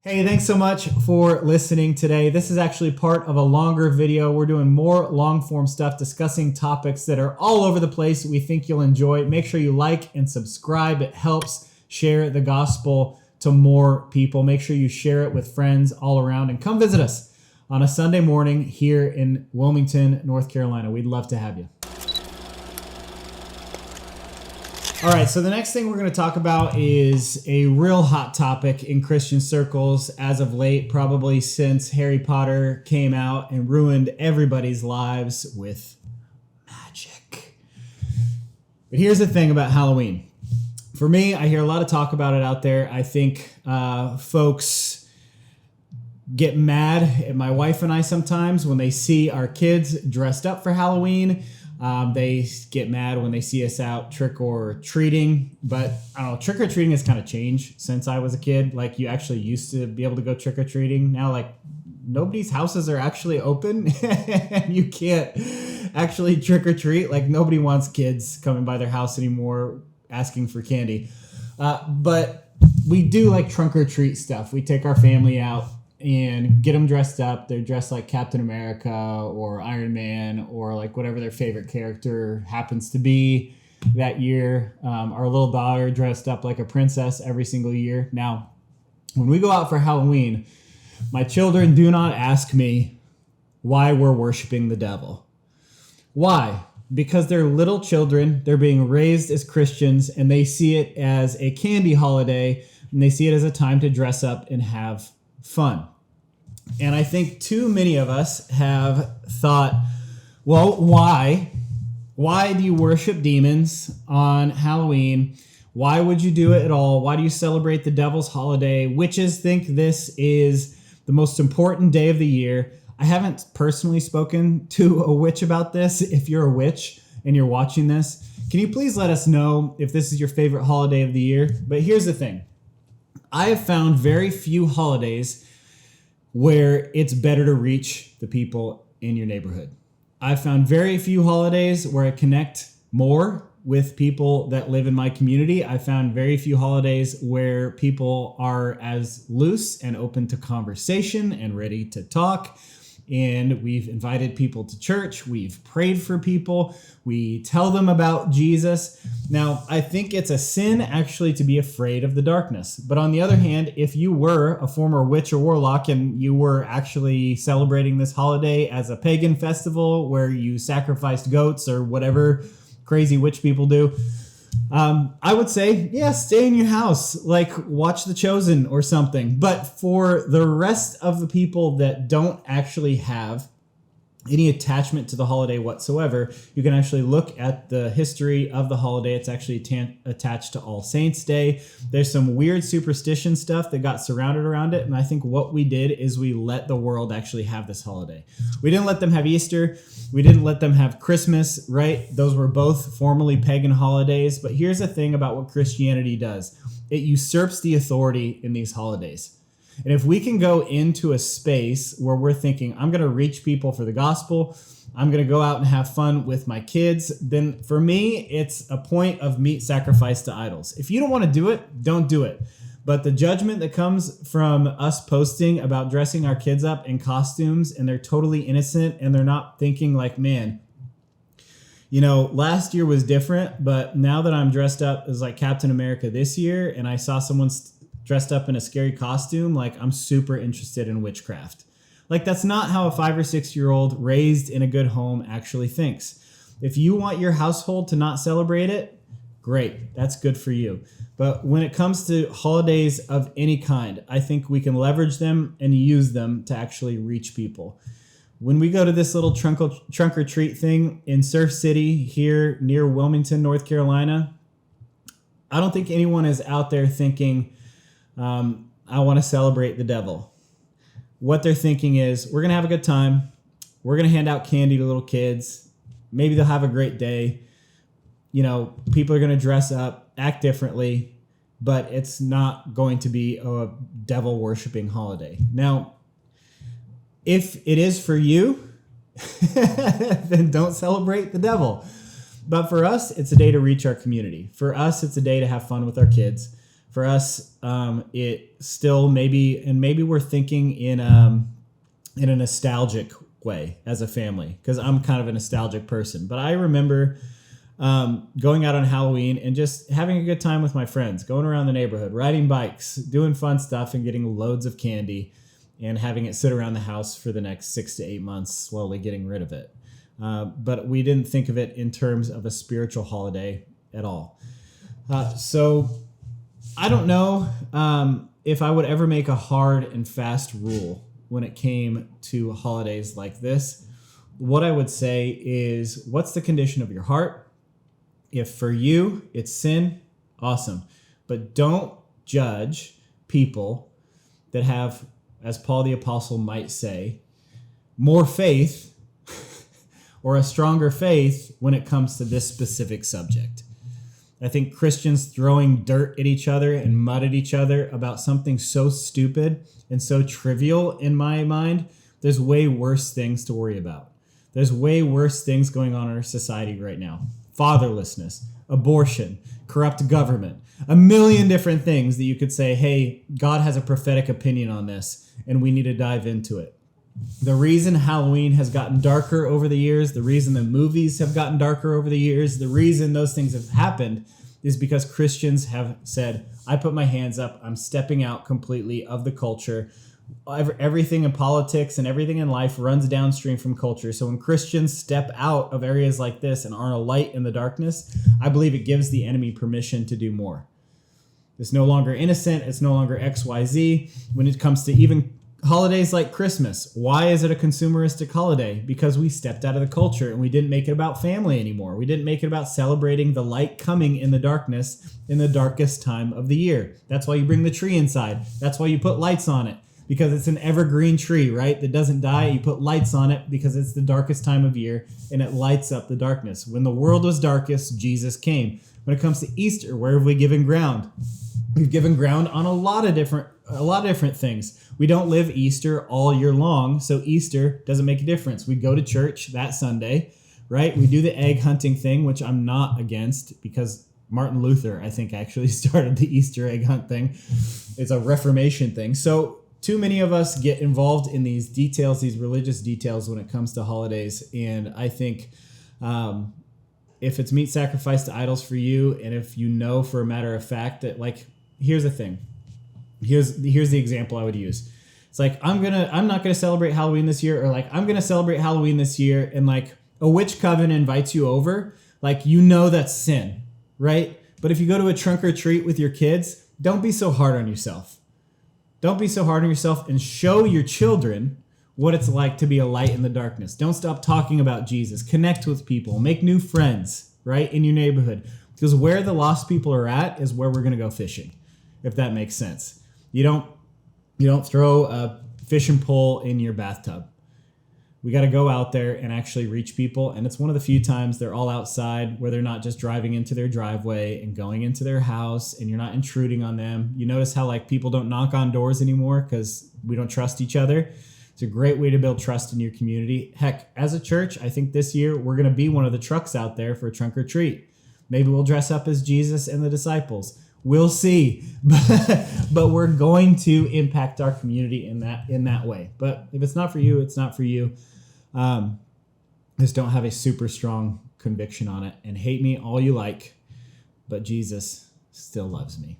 Hey, thanks so much for listening today. This is actually part of a longer video. We're doing more long form stuff, discussing topics that are all over the place we think you'll enjoy. Make sure you like and subscribe. It helps share the gospel to more people. Make sure you share it with friends all around and come visit us on a Sunday morning here in Wilmington, North Carolina. We'd love to have you. All right, so the next thing we're going to talk about is a real hot topic in Christian circles as of late, probably since Harry Potter came out and ruined everybody's lives with magic. But here's the thing about Halloween. For me, I hear a lot of talk about it out there. I think folks get mad at my wife and I sometimes when they see our kids dressed up for Halloween. They get mad when they see us out trick-or-treating, but I don't know, trick-or-treating has kind of changed since I was a kid. Like, you actually used to be able to go trick-or-treating. Now, like, nobody's houses are actually open and you can't actually trick-or-treat. Like, nobody wants kids coming by their house anymore asking for candy. But we do like trunk-or-treat stuff. We take our family out and get them dressed up. They're dressed like Captain America or Iron Man or like whatever their favorite character happens to be that year. Our little daughter dressed up like a princess every single year. Now, when we go out for Halloween, my children do not ask me why we're worshiping the devil. Why? Because they're little children. They're being raised as Christians and they see it as a candy holiday and they see it as a time to dress up and have fun. And I think too many of us have thought, well, why? Why do you worship demons on Halloween? Why would you do it at all? Why do you celebrate the devil's holiday? Witches think this is the most important day of the year. I haven't personally spoken to a witch about this. If you're a witch and you're watching this, can you please let us know if this is your favorite holiday of the year? But here's the thing. I have found very few holidays where it's better to reach the people in your neighborhood. I've found very few holidays where I connect more with people that live in my community. I found very few holidays where people are as loose and open to conversation and ready to talk. And we've invited people to church. We've prayed for people. We tell them about Jesus. Now, I think it's a sin actually to be afraid of the darkness. But on the other hand, if you were a former witch or warlock and you were actually celebrating this holiday as a pagan festival where you sacrificed goats or whatever crazy witch people do, I would say, yeah, stay in your house, like watch The Chosen or something. But for the rest of the people that don't actually have any attachment to the holiday whatsoever, you can actually look at the history of the holiday. It's actually attached to All Saints Day. There's some weird superstition stuff that got surrounded around it. And I think what we did is we let the world actually have this holiday. We didn't let them have Easter. We didn't let them have Christmas, right? Those were both formerly pagan holidays. But here's the thing about what Christianity does. It usurps the authority in these holidays. And if we can go into a space where we're thinking, I'm going to reach people for the gospel, I'm going to go out and have fun with my kids, then for me, it's a point of meat sacrifice to idols. If you don't want to do it, don't do it. But the judgment that comes from us posting about dressing our kids up in costumes and they're totally innocent and they're not thinking like, man, you know, last year was different, but now that I'm dressed up as like Captain America this year and I saw someone dressed up in a scary costume, like I'm super interested in witchcraft. Like that's not how a 5 or 6 year old raised in a good home actually thinks. If you want your household to not celebrate it, great, that's good for you. But when it comes to holidays of any kind, I think we can leverage them and use them to actually reach people. When we go to this little trunk or treat thing in Surf City here near Wilmington, North Carolina, I don't think anyone is out there thinking, I want to celebrate the devil. What they're thinking is, we're going to have a good time. We're going to hand out candy to little kids. Maybe they'll have a great day. You know, people are going to dress up, act differently, but it's not going to be a devil worshiping holiday. Now, if it is for you, then don't celebrate the devil. But for us, it's a day to reach our community. For us, it's a day to have fun with our kids. For us, it still maybe we're thinking in a nostalgic way as a family, because I'm kind of a nostalgic person. But I remember going out on Halloween and just having a good time with my friends, going around the neighborhood, riding bikes, doing fun stuff, and getting loads of candy, and having it sit around the house for the next 6 to 8 months, slowly getting rid of it. But we didn't think of it in terms of a spiritual holiday at all. So I don't know if I would ever make a hard and fast rule when it came to holidays like this. What I would say is, what's the condition of your heart? If for you it's sin, awesome. But don't judge people that have, as Paul the Apostle might say, more faith or a stronger faith when it comes to this specific subject. I think Christians throwing dirt at each other and mud at each other about something so stupid and so trivial, in my mind, there's way worse things to worry about. There's way worse things going on in our society right now. Fatherlessness, abortion, corrupt government, a million different things that you could say, hey, God has a prophetic opinion on this and we need to dive into it. The reason Halloween has gotten darker over the years, the reason the movies have gotten darker over the years, the reason those things have happened is because Christians have said, I put my hands up, I'm stepping out completely of the culture. Everything in politics and everything in life runs downstream from culture. So when Christians step out of areas like this and are a light in the darkness, I believe it gives the enemy permission to do more. It's no longer innocent. It's no longer XYZ. When it comes to even holidays like Christmas, why is it a consumeristic holiday? Because we stepped out of the culture and we didn't make it about family anymore. We didn't make it about celebrating the light coming in the darkness in the darkest time of the year. That's why you bring the tree inside. That's why you put lights on it, because it's an evergreen tree, right? That doesn't die. You put lights on it because it's the darkest time of year and it lights up the darkness. When the world was darkest, Jesus came. When it comes to Easter, where have we given ground? We've given ground on a lot of different things. We don't live Easter all year long, so Easter doesn't make a difference. We go to church that Sunday, right? We do the egg hunting thing, which I'm not against, because Martin Luther, I think, actually started the Easter egg hunt thing. It's a Reformation thing. So too many of us get involved in these details, these religious details when it comes to holidays. And I think if it's meat sacrificed to idols for you, and if you know for a matter of fact that, like, here's the thing. Here's the example I would use. It's like, I'm not gonna celebrate Halloween this year, or like, I'm gonna celebrate Halloween this year, and like a witch coven invites you over, like, you know that's sin, right? But if you go to a trunk or treat with your kids, don't be so hard on yourself. Don't be so hard on yourself, and show your children what it's like to be a light in the darkness. Don't stop talking about Jesus. Connect with people. Make new friends, right, in your neighborhood. Because where the lost people are at is where we're going to go fishing, if that makes sense. You don't throw a fishing pole in your bathtub. We got to go out there and actually reach people. And it's one of the few times they're all outside, where they're not just driving into their driveway and going into their house, and you're not intruding on them. You notice how, like, people don't knock on doors anymore because we don't trust each other. It's a great way to build trust in your community. Heck, as a church, I think this year we're going to be one of the trucks out there for a trunk or treat. Maybe we'll dress up as Jesus and the disciples. We'll see. But we're going to impact our community in that way. But if it's not for you, it's not for you. Just don't have a super strong conviction on it. And hate me all you like, but Jesus still loves me.